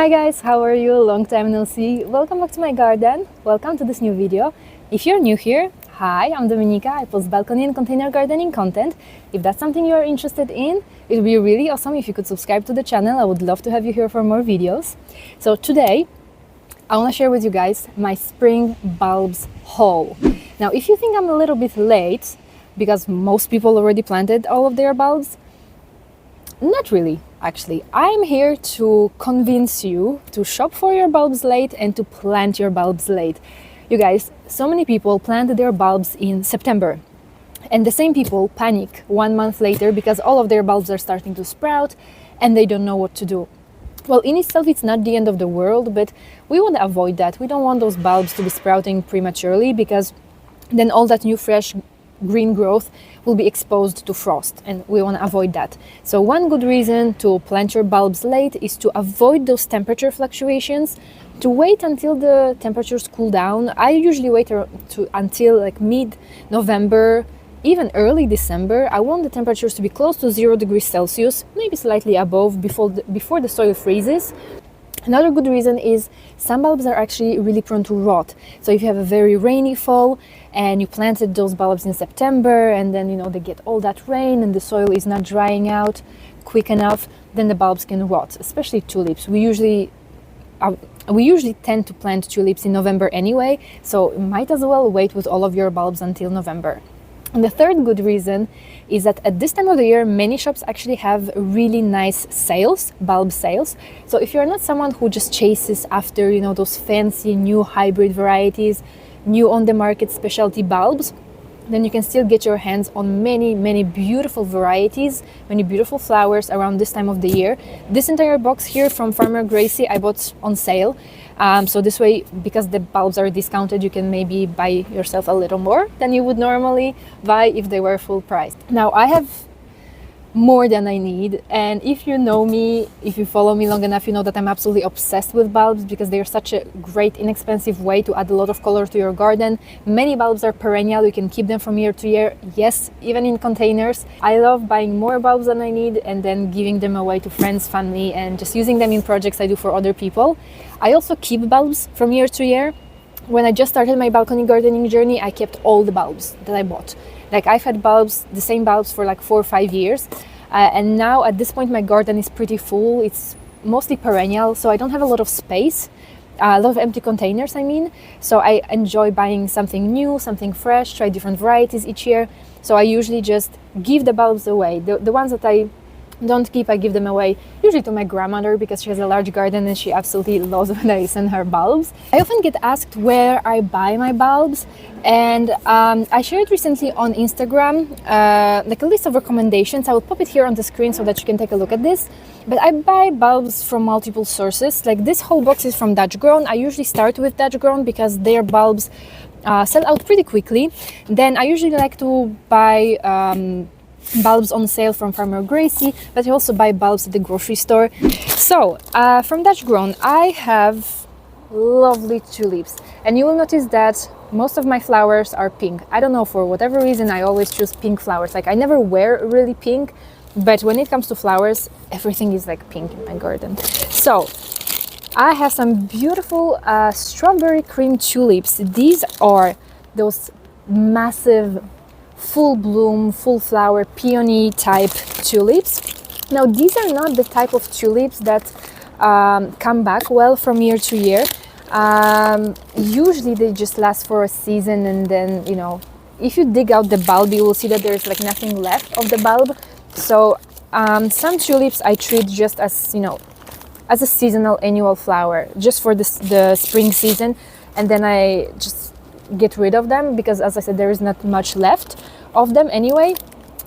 Hi guys, how are you? Long time no see. Welcome back to my garden. Welcome to this new video. If you're new here, hi, I'm Dominika. I post balcony and container gardening content. If that's something you're interested in, it would be really awesome if you could subscribe to the channel. I would love to have you here for more videos. So today, I want to share with you guys my spring bulbs haul. Now, if you think I'm a little bit late, because most people already planted all of their bulbs, not really, actually. I'm here to convince you to shop for your bulbs late and to plant your bulbs late. You guys, so many people plant their bulbs in September, and the same people panic 1 month later because all of their bulbs are starting to sprout and they don't know what to do. Well, in itself, it's not the end of the world, but we want to avoid that. We don't want those bulbs to be sprouting prematurely because then all that new fresh green growth will be exposed to frost, and we want to avoid that. So one good reason to plant your bulbs late is to avoid those temperature fluctuations, to wait until the temperatures cool down. I usually wait until like mid-November, even early December. I want the temperatures to be close to 0 degrees Celsius, maybe slightly above before the soil freezes. Another good reason is some bulbs are actually really prone to rot. So if you have a very rainy fall and you planted those bulbs in September and then they get all that rain and the soil is not drying out quick enough, then the bulbs can rot, especially tulips. We usually tend to plant tulips in November anyway, so might as well wait with all of your bulbs until November. And the third good reason is that at this time of the year, many shops actually have really nice sales, bulb sales. So if you're not someone who just chases after, those fancy new hybrid varieties, new on the market specialty bulbs, then you can still get your hands on many, many beautiful varieties, many beautiful flowers around this time of the year. This entire box here from Farmer Gracie I bought on sale. So this way, because the bulbs are discounted, you can maybe buy yourself a little more than you would normally buy if they were full priced. Now, I have more than I need, and if you know me, if you follow me long enough, you know that I'm absolutely obsessed with bulbs because they're such a great, inexpensive way to add a lot of color to your garden. Many bulbs are perennial, you can keep them from year to year, yes, even in containers. I love buying more bulbs than I need and then giving them away to friends, family, and just using them in projects I do for other people. I also keep bulbs from year to year. When I just started my balcony gardening journey, I kept all the bulbs that I bought. Like, I've had bulbs, the same bulbs for like 4 or 5 years. And now at this point, my garden is pretty full. It's mostly perennial, so I don't have a lot of space, a lot of empty containers, I mean. So I enjoy buying something new, something fresh, try different varieties each year. So I usually just give the bulbs away. The ones that I don't keep, I give them away, usually to my grandmother because she has a large garden and she absolutely loves when I send her bulbs. I often get asked where I buy my bulbs, and I shared recently on Instagram like a list of recommendations. I will pop it here on the screen so that you can take a look at this. But I buy bulbs from multiple sources. Like, this whole box is from Dutch Grown. I usually start with Dutch Grown because their bulbs sell out pretty quickly. Then I usually like to buy bulbs on sale from Farmer Gracie, but I also buy bulbs at the grocery store. So from Dutch Grown, I have lovely tulips, and you will notice that most of my flowers are pink. I don't know, for whatever reason I always choose pink flowers. Like, I never wear really pink, but when it comes to flowers, everything is like pink in my garden. So I have some beautiful strawberry cream tulips. These are those massive full bloom, full flower, peony type tulips. Now, these are not the type of tulips that come back well from year to year. Usually they just last for a season, and then if you dig out the bulb, you will see that there's like nothing left of the bulb. So some tulips I treat just as as a seasonal annual flower, just for the spring season, and then I just get rid of them because, as I said, there is not much left of them anyway.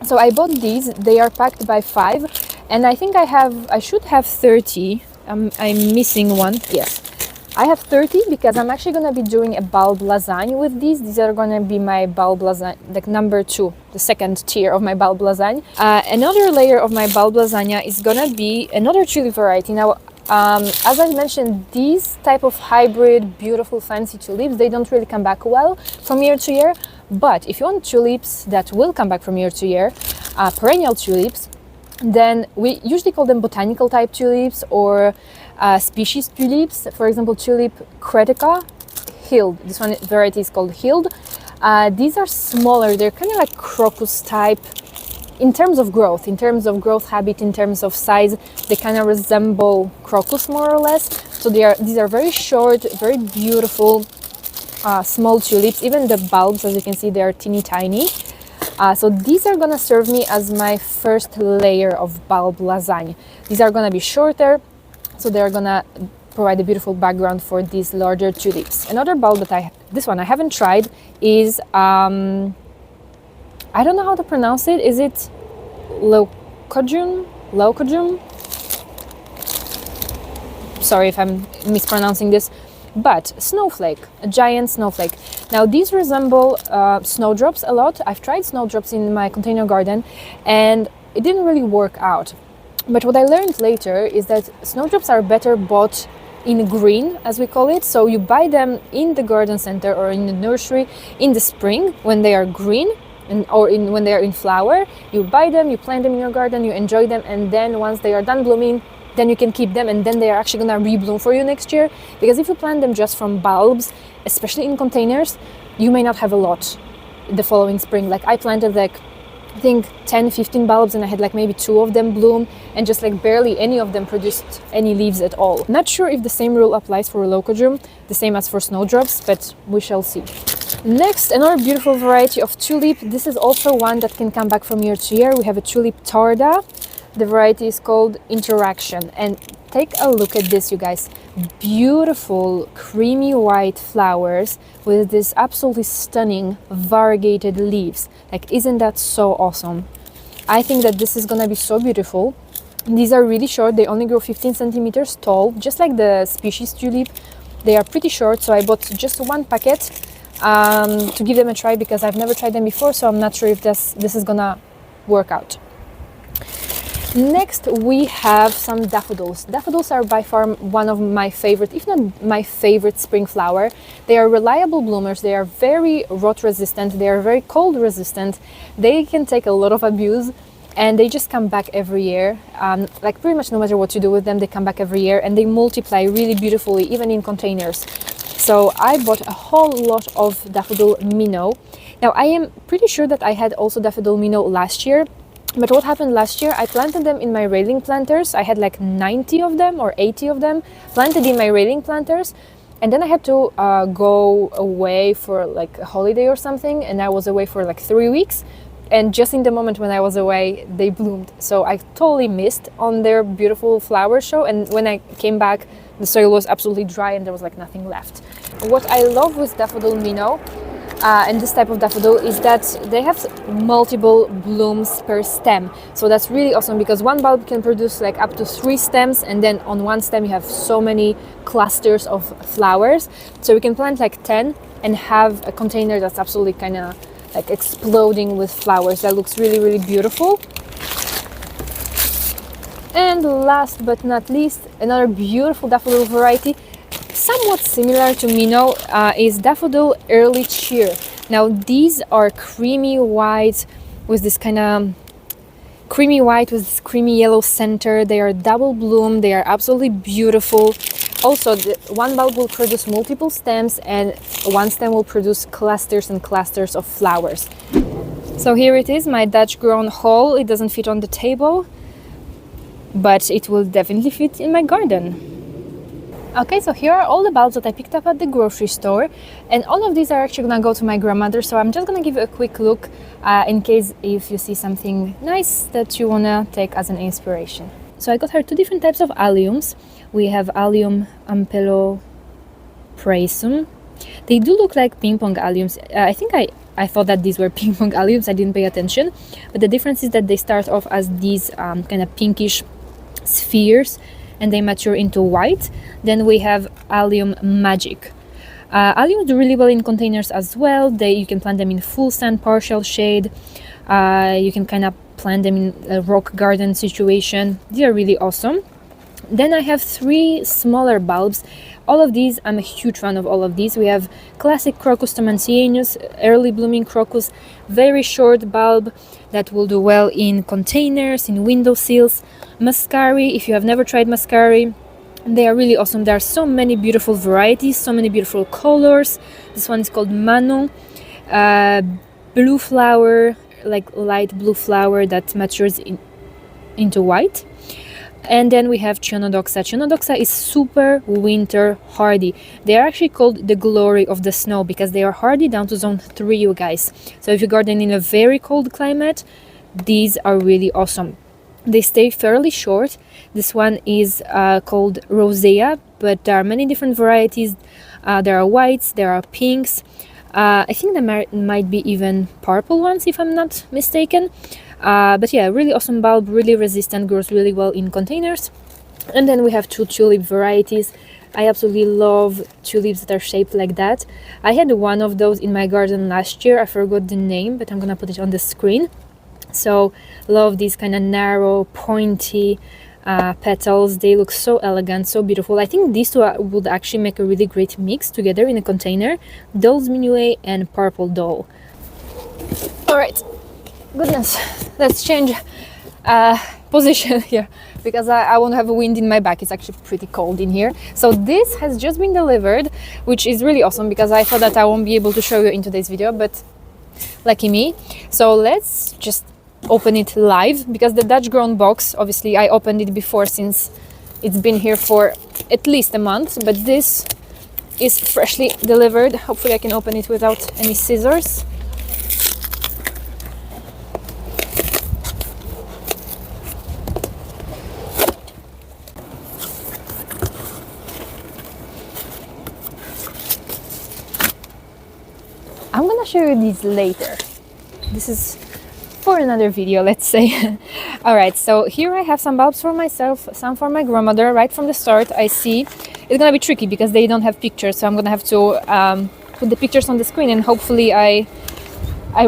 So I bought these. They are packed by 5, and I think I should have 30. I'm missing one. Yes, I have 30 because I'm actually going to be doing a bulb lasagne with these. These are going to be my bulb lasagne, like number 2, the second tier of my bulb lasagne. Another layer of my bulb lasagna is going to be another tulip variety. Now, as I mentioned, these type of hybrid, beautiful, fancy tulips, they don't really come back well from year to year. But if you want tulips that will come back from year to year, perennial tulips, then we usually call them botanical type tulips, or species tulips. For example, tulip cretica, Hild. This one variety is called Hild. These are smaller. They're kind of like crocus type in terms of growth habit, in terms of size. They kind of resemble crocus more or less. So these are very short, very beautiful, small tulips. Even the bulbs, as you can see, they are teeny tiny. So these are gonna serve me as my first layer of bulb lasagne. These are gonna be shorter, so they're gonna provide a beautiful background for these larger tulips. Another bulb that this one I haven't tried is, I don't know how to pronounce it. Is it Leucojum? Sorry if I'm mispronouncing this. But snowflake, a giant snowflake. Now these resemble snowdrops a lot. I've tried snowdrops in my container garden and it didn't really work out. But what I learned later is that snowdrops are better bought in green, as we call it. So you buy them in the garden center or in the nursery in the spring when they are green, when they are in flower. You buy them, you plant them in your garden, you enjoy them, and then once they are done blooming, then you can keep them, and then they are actually gonna rebloom for you next year. Because if you plant them just from bulbs, especially in containers, you may not have a lot the following spring. Like I planted like, I think 10-15 bulbs and I had like maybe 2 of them bloom, and just like barely any of them produced any leaves at all. Not sure if the same rule applies for Leucojum, the same as for snowdrops, but we shall see. Next, another beautiful variety of tulip. This is also one that can come back from year to year. We have a tulip tarda. The variety is called Interaction, and take a look at this, you guys. Beautiful creamy white flowers with this absolutely stunning variegated leaves. Like, isn't that so awesome? I think that this is gonna be so beautiful. These are really short. They only grow 15 centimeters tall, just like the species tulip. They are pretty short, so I bought just 1 packet to give them a try, because I've never tried them before, so I'm not sure if this is gonna work out. Next, we have some daffodils. Daffodils are by far one of my favorite, if not my favorite, spring flower. They are reliable bloomers. They are very rot resistant. They are very cold resistant. They can take a lot of abuse, and they just come back every year. Like pretty much no matter what you do with them, they come back every year, and they multiply really beautifully, even in containers. So I bought a whole lot of daffodil minnow. Now I am pretty sure that I had also daffodil minnow last year. But what happened last year, I planted them in my railing planters. I had like 90 of them or 80 of them planted in my railing planters. And then I had to go away for like a holiday or something. And I was away for like 3 weeks. And just in the moment when I was away, they bloomed. So I totally missed on their beautiful flower show. And when I came back, the soil was absolutely dry and there was like nothing left. What I love with daffodil minnow and this type of daffodil is that they have multiple blooms per stem. So that's really awesome, because one bulb can produce like up to 3 stems, and then on one stem you have so many clusters of flowers. So we can plant like 10 and have a container that's absolutely kind of like exploding with flowers. That looks really, really beautiful. And last but not least, another beautiful daffodil variety, somewhat similar to minnow, is daffodil early cheer. Now these are creamy white with this kind of creamy yellow center. They are double bloom. They are absolutely beautiful. Also, one bulb will produce multiple stems, and one stem will produce clusters and clusters of flowers. So here it is, my Dutch grown haul. It doesn't fit on the table, but it will definitely fit in my garden. Okay, so here are all the bulbs that I picked up at the grocery store, and all of these are actually gonna go to my grandmother, so I'm just gonna give you a quick look in case if you see something nice that you wanna take as an inspiration. So I got her 2 different types of alliums. We have Allium ampelopraesum. They do look like ping pong alliums. I think I thought that these were ping pong alliums, I didn't pay attention, but the difference is that they start off as these kind of pinkish spheres, and they mature into white. Then we have Allium magic. Alliums do really well in containers as well. You can plant them in full sun, partial shade. You can kind of plant them in a rock garden situation. They are really awesome. Then I have 3 smaller bulbs. All of these, I'm a huge fan of all of these. We have classic Crocus tomancianus, early blooming crocus, very short bulb that will do well in containers, in windowsills. Muscari, if you have never tried muscari, They are really awesome. There are so many beautiful varieties, so many beautiful colors. This one is called Manon. Blue flower, like light blue flower that matures into white. And then we have Chionodoxa. Chionodoxa is super winter hardy. They are actually called the glory of the snow because they are hardy down to zone 3, you guys. So if you garden in a very cold climate, these are really awesome. They stay fairly short. This one is called Rosea, but there are many different varieties. There are whites, there are pinks. I think there might be even purple ones if I'm not mistaken. But yeah, really awesome bulb, really resistant, grows really well in containers. And then we have 2 tulip varieties. I absolutely love tulips that are shaped like that. I had one of those in my garden last year. I forgot the name, but I'm gonna put it on the screen. So love these kind of narrow, pointy petals. They look so elegant, so beautiful. I think these two would actually make a really great mix together in a container. Doll's Minuet and Purple Doll. All right, goodness, let's change position here because I won't have a wind in my back. It's actually pretty cold in here. So this has just been delivered, which is really awesome because I thought that I won't be able to show you in today's video, but lucky me. So let's just open it live because the Dutch grown box, obviously I opened it before since it's been here for at least a month, but this is freshly delivered. Hopefully I can open it without any scissors. I'm gonna show you these later. This is for another video, let's say. All right, so here I have some bulbs for myself, some for my grandmother. Right from the start, I see it's gonna be tricky because they don't have pictures, so I'm gonna have to put the pictures on the screen, and hopefully I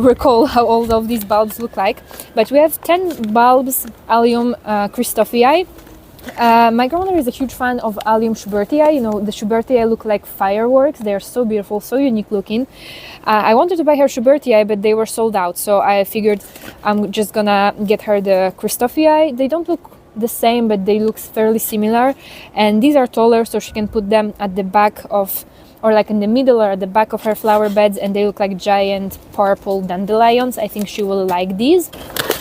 recall how all of these bulbs look like. But we have 10 bulbs, Allium Christophii. My grandmother is a huge fan of Allium Schubertii. You know, the Schubertii look like fireworks. They are so beautiful, so unique looking. I wanted to buy her Schubertii, but they were sold out. So I figured I'm just gonna get her the Christophii. They don't look the same, but they look fairly similar. And these are taller, so she can put them at the back of, or like in the middle or at the back of her flower beds, and they look like giant purple dandelions. I think she will like these.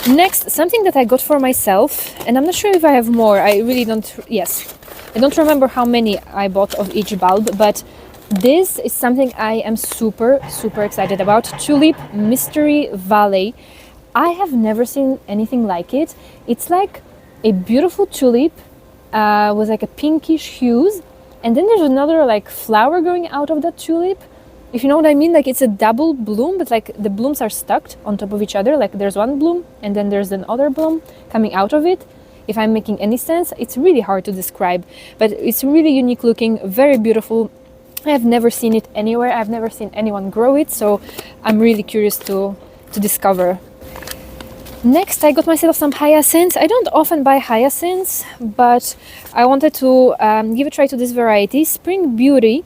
Next, something that I got for myself, and I'm not sure if I have more. I really don't, yes, I don't remember how many I bought of each bulb, but this is something I am super excited about. Tulip Mystery Valley. I have never seen anything like it. It's like a beautiful tulip with like a pinkish hues, and then there's another like flower growing out of that tulip. If you know what I mean, like it's a double bloom, but like the blooms are stuck on top of each other. Like there's one bloom and then there's another bloom coming out of it. If I'm making any sense, it's really hard to describe, but it's really unique looking, very beautiful. I have never seen it anywhere. I've never seen anyone grow it, so I'm really curious to discover. Next, I got myself some hyacinths. I don't often buy hyacinths, but I wanted to give a try to this variety, Spring Beauty.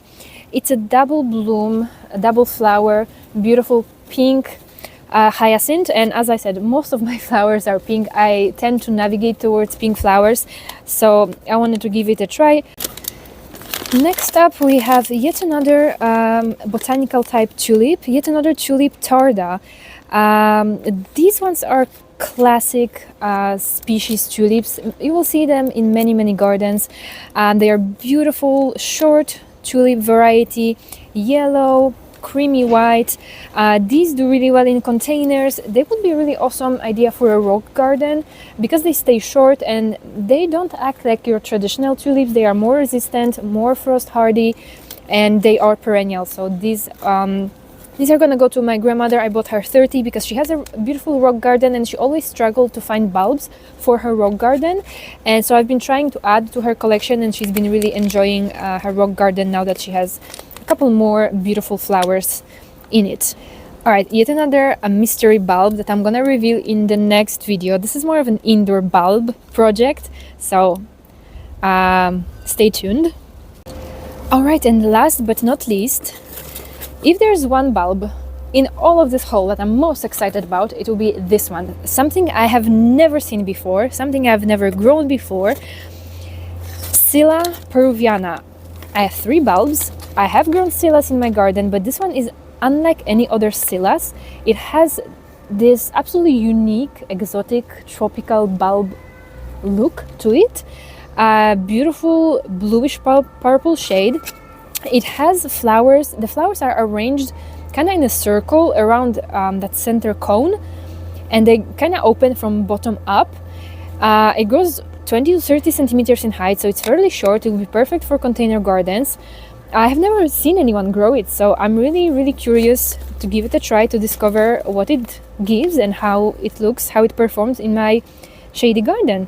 It's a double bloom, a double flower, beautiful pink hyacinth. And as I said, most of my flowers are pink. I tend to navigate towards pink flowers, so I wanted to give it a try. Next up, we have yet another botanical type tulip, yet another tulip tarda. These ones are classic species tulips. You will see them in many gardens. They are beautiful, short tulip variety, yellow, creamy white. These do really well in containers. They would be a really awesome idea for a rock garden because they stay short and they don't act like your traditional tulips. They are more resistant, more frost hardy, and they are perennial. So these are gonna go to my grandmother. I bought her 30 because she has a beautiful rock garden and she always struggled to find bulbs for her rock garden. And so I've been trying to add to her collection, and she's been really enjoying her rock garden now that she has a couple more beautiful flowers in it. All right, yet another mystery bulb that I'm gonna reveal in the next video. This is more of an indoor bulb project, so stay tuned. All right, and last but not least, if there's one bulb in all of this haul that I'm most excited about, it will be this one. Something I have never seen before, something I've never grown before. Scilla peruviana. I have 3 bulbs. I have grown scillas in my garden, but this one is unlike any other scillas. It has this absolutely unique, exotic, tropical bulb look to it. A beautiful bluish purple shade. It has flowers. The flowers are arranged kind of in a circle around that center cone, and they kind of open from bottom up. It grows 20 to 30 centimeters in height, so it's fairly short. It will be perfect for container gardens. I have never seen anyone grow it, so I'm really curious to give it a try to discover what it gives and how it looks, how it performs in my shady garden.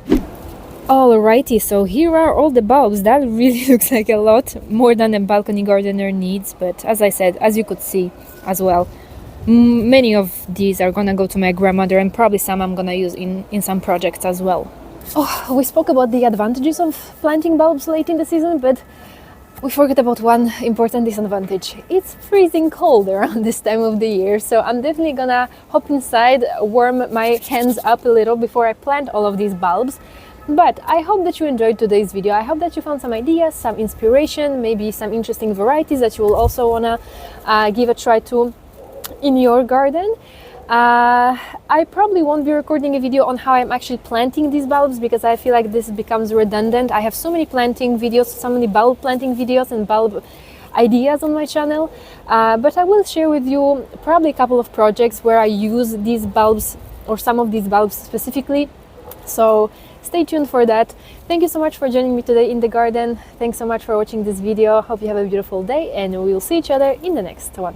Alrighty, so here are all the bulbs. That really looks like a lot more than a balcony gardener needs, but as I said, as you could see as well, many of these are gonna go to my grandmother, and probably some I'm gonna use in some projects as well. Oh, we spoke about the advantages of planting bulbs late in the season, but we forgot about one important disadvantage. It's freezing cold around this time of the year, so I'm definitely gonna hop inside, warm my hands up a little before I plant all of these bulbs. But I hope that you enjoyed today's video. I hope that you found some ideas, some inspiration, maybe some interesting varieties that you will also wanna give a try to in your garden. I probably won't be recording a video on how I'm actually planting these bulbs, because I feel like this becomes redundant. I have so many planting videos, so many bulb planting videos and bulb ideas on my channel, but I will share with you probably a couple of projects where I use these bulbs or some of these bulbs specifically, so stay tuned for that. Thank you so much for joining me today in the garden. Thanks so much for watching this video. Hope you have a beautiful day, and we will see each other in the next one.